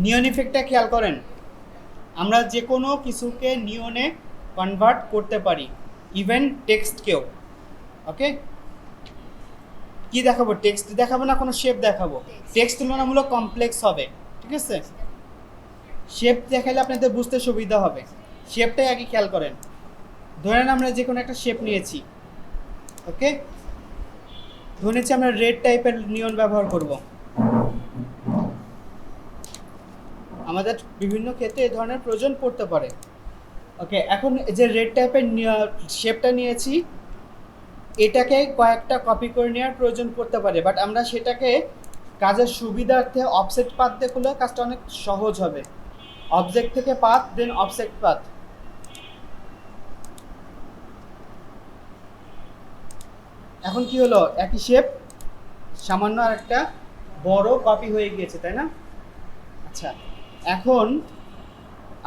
নিয়ন ইফেক্টটা খেয়াল করেন, আমরা যে কোনো কিছুকে নিয়নে কনভার্ট করতে পারি, ইভেন টেক্সটকেও। ওকে, কি দেখাবো? টেক্সট দেখাবো না কোনো শেপ দেখাবো? টেক্সট তুলনামূলক কমপ্লেক্স হবে, ঠিক আছে? শেপ দেখালে আপনাদের বুঝতে সুবিধা হবে। শেপটাই আগে খেয়াল করেন। ধরেন আমরা যে কোনো একটা শেপ নিয়েছি, ওকে, ধরেছি আমরা রেড টাইপের নিয়ন ব্যবহার করব। আমাদের বিভিন্ন ক্ষেত্রে এই ধরনের প্রয়োজন পড়তে পারে। ওকে, এখন যে রেড টাইপের শেপটা নিয়েছি, এটাকে কয়েকটা কপি করে নেওয়ার প্রয়োজন পড়তে পারে, বাট আমরা সেটাকে কাজের সুবিধার্থে অফসেট পাথ দিয়ে করলে কাজটা অনেক সহজ হবে। অবজেক্ট থেকে পাথ, দেন অফসেট পাথ। এখন কি হলো, একই শেপ সামান্য আর একটা বড় কপি হয়ে গিয়েছে, তাই না? আচ্ছা, এখন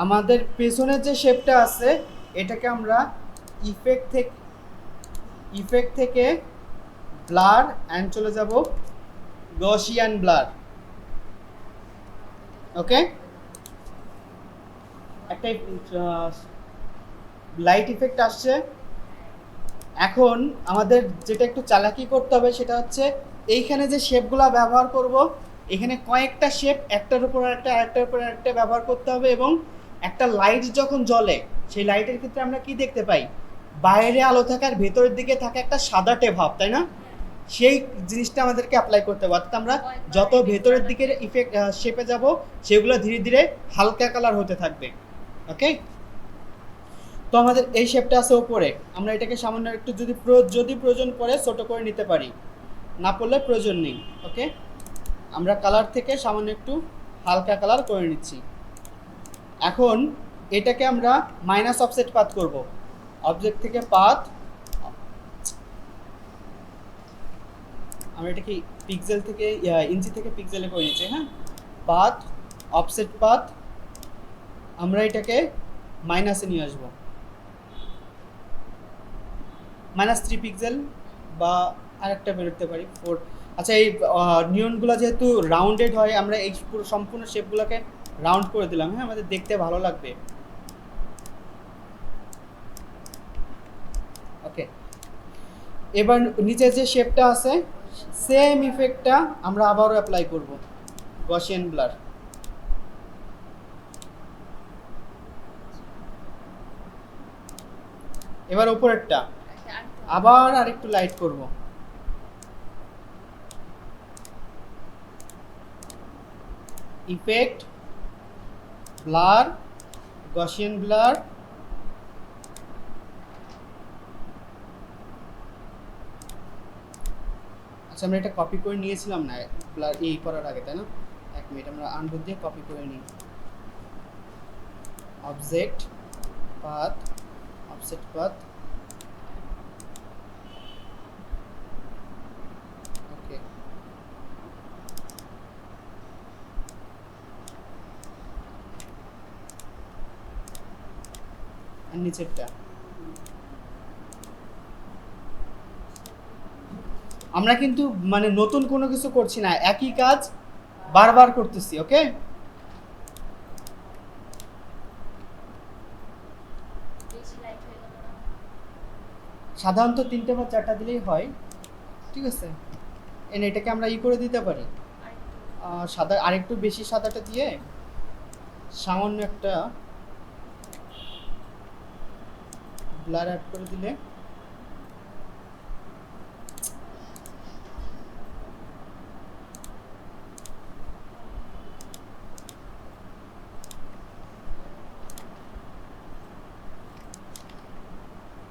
আমাদের পেছনের যে শেপটা আছে, এটাকে আমরা ইফেক্ট থেকে ব্লার অ্যান্ড চলে যাব গসিয়ান ব্লার। ওকে, একটা লাইট ইফেক্ট আসছে। এখন আমাদের যেটা একটু চালাকি করতে হবে সেটা হচ্ছে, এইখানে যে শেপগুলো ব্যবহার করব, এখানে কয়েকটা শেপ একটার উপর একটা আরেকটার উপর একটা ব্যবহার করতে হবে। এবং একটা লাইট যখন জ্বলে, সেই লাইটের ক্ষেত্রে আমরা কি দেখতে পাই? বাইরে আলো থাকার ভেতরের দিকে থাকে একটা সাদাটে ভাব, তাই না? সেই জিনিসটা আমাদেরকে অ্যাপ্লাই করতে হবে। অর্থাৎ আমরা যত ভেতরের দিকের ইফেক্ট শেপে যাব, সেগুলো ধীরে ধীরে হালকা কালার হতে থাকবে। ওকে, তো আমাদের এই শেপটা আছে উপরে, আমরা এটাকে সামান্য একটু যদি প্রয়োজন পড়ে ছোট করে নিতে পারি, না পড়লে প্রয়োজন নেই। ওকে, আমরা কালার থেকে সামান্য একটু হালকা কালার করে নিচ্ছি। এখন এটাকে আমরা মাইনাস অফসেট পাথ করব। অবজেক্ট থেকে পাথ, আমরা এটাকে পিক্সেল থেকে ইঞ্চি থেকে পিক্সেলে করে নিচ্ছি। হ্যাঁ, পাথ, অফসেট পাথ, আমরা এটাকে মাইনাসে নিয়ে আসবো, -3 পিক্সেল বা আরেকটা বেরোতে পারি 4। আচ্ছা, এই নিয়নগুলো যেহেতু রাউন্ডেড হয়, আমরা এই পুরো সম্পূর্ণ শেপগুলোকে রাউন্ড করে দিলাম। হ্যাঁ, আমাদের দেখতে ভালো লাগবে। ওকে, এবার নিচে যে শেপটা আছে, সেম ইফেক্টটা আমরা আবারও অ্যাপ্লাই করব, গসিয়ান ব্লার। এবার উপরেরটা আবার আরেকটু লাইট করব। Effect, blur, Gaussian blur. আচ্ছা, আমরা এটা কপি করে নিয়েছিলাম না ব্লার এই করার আগে, তাই না? 1 মিনিট, আমরা আনডু দিয়ে কপি করে নিই। Object path, offset path. Okay, আর নিচেরটা আমরা কিন্তু মানে নতুন কোনো কিছু করছি না, একই কাজ বারবার করতেছি। ওকে, সাধারণত 3টে বা 4টা দিলেই হয়, ঠিক আছে? এটাকে আমরা করে দিতে পারি, সাদা আরেকটু বেশি সাদাটা দিয়ে সামান্য একটা ব্লার অ্যাড করে দিলে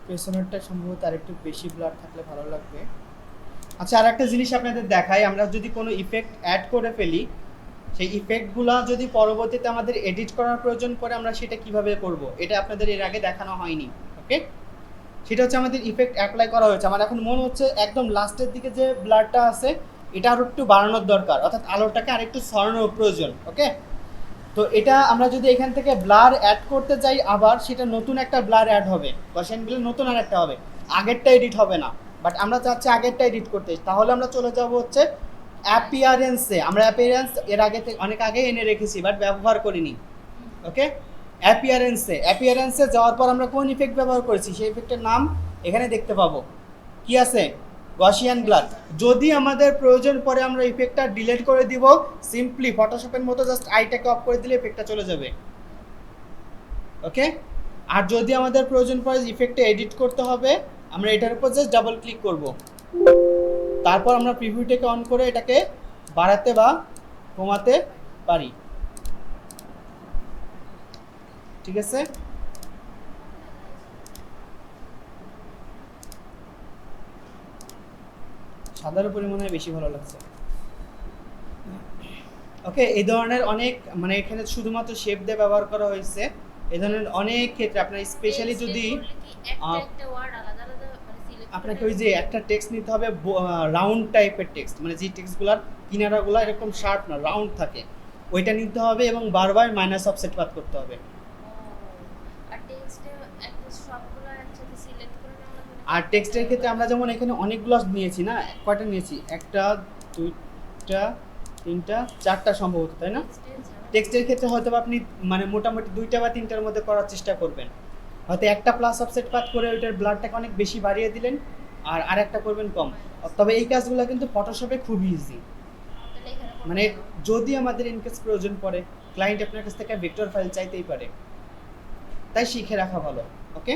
পেছনেরটা সম্ভবত আরেকটু বেশি ব্লার থাকলে ভালো লাগবে। আচ্ছা, আর একটা জিনিস আপনাদের দেখাই, আমরা যদি কোনো ইফেক্ট অ্যাড করে ফেলি, সেই ইফেক্টগুলো যদি পরবর্তীতে আমাদের এডিট করার প্রয়োজন পড়ে, আমরা সেটা কিভাবে করব, এটা আপনাদের এর আগে দেখানো হয়নি। ওকে, সেটা হচ্ছে আমাদের ইফেক্ট অ্যাপ্লাই করা হয়েছে, আমার এখন মনে হচ্ছে একদম লাস্টের দিকে যে ব্লারটা আছে, এটা আরও একটু বাড়ানোর দরকার, অর্থাৎ আলোটাকে আরেকটু সরানোর প্রয়োজন। ওকে, তো এটা আমরা যদি এখান থেকে ব্লার অ্যাড করতে যাই, আবার সেটা নতুন একটা ব্লার অ্যাড হবে, গসিয়ান ব্লার নতুন আর একটা হবে, আগেরটা এডিট হবে না। বাট আমরা চাচ্ছি আগেরটা এডিট করতে, তাহলে আমরা চলে যাব হচ্ছে অ্যাপিয়ারেন্সে আমরা অ্যাপিয়ারেন্স এর আগে অনেক আগে এনে রেখেছি বাট ব্যবহার করিনি। ওকে, অ্যাপিয়ারেন্সে যাওয়ার পর আমরা কোন ইফেক্ট ব্যবহার করেছি সেই ইফেক্টের নাম এখানে দেখতে পাবো। কি আছে? Gaussian blur. যদি আমাদের প্রয়োজন পড়ে আমরা ইফেক্টটা ডিলিট করে দিব, সিম্পলি ফটোশপের মতো জাস্ট আইটাকে অফ করে দিলে ইফেক্টটা চলে যাবে। ওকে, আর যদি আমাদের প্রয়োজন পড়ে ইফেক্টটা এডিট করতে হবে, আমরা এটার উপর জাস্ট ডাবল ক্লিক করব, তারপর আমরা প্রিভিউটাকে অন করে এটাকে বাড়াতে বা কমাতে পারি। ঠিক আছে, সাদার উপরে মনে হয় বেশি ভালো লাগছে। ওকে, এই ধরনের অনেক মানে এখানে শুধুমাত্র শেপ দিয়ে ব্যবহার করা হয়েছে। এই ধরনের অনেক ক্ষেত্রে আপনার স্পেশালি যদি আপনাকে ওই যে একটা টেক্সট নিতে হবে রাউন্ড টাইপের টেক্সট, মানে যে টেক্সটগুলোর কিনারাগুলো এরকম শার্প না রাউন্ড থাকে, ওইটা নিতে হবে এবং বারবার মাইনাস অফসেট পাত করতে হবে। আর টেক্সটের ক্ষেত্রে আমরা যেমন এখানে অনেকগুলো নিয়েছি না, কয়টা নিয়েছি? একটা, দুইটা, তিনটা, চারটা সম্ভবত, তাই না? টেক্সটের ক্ষেত্রে হয়তো আপনি মানে মোটামুটি দুইটা বা তিনটার মধ্যে করার চেষ্টা করবেন। হয়তো একটা প্লাস অফসেট পাত করে ওইটার ব্লাডটাকে অনেক বেশি বাড়িয়ে দিলেন, আর আরেকটা করবেন কম। তবে এই কাজগুলো কিন্তু ফটোশপে খুব ইজি। মানে যদি আমাদের ইনকেস প্রয়োজন পড়ে, ক্লায়েন্ট আপনার কাছ থেকে ভেক্টর ফাইল চাইতেই পারে, তাই শিখে রাখা ভালো। ওকে।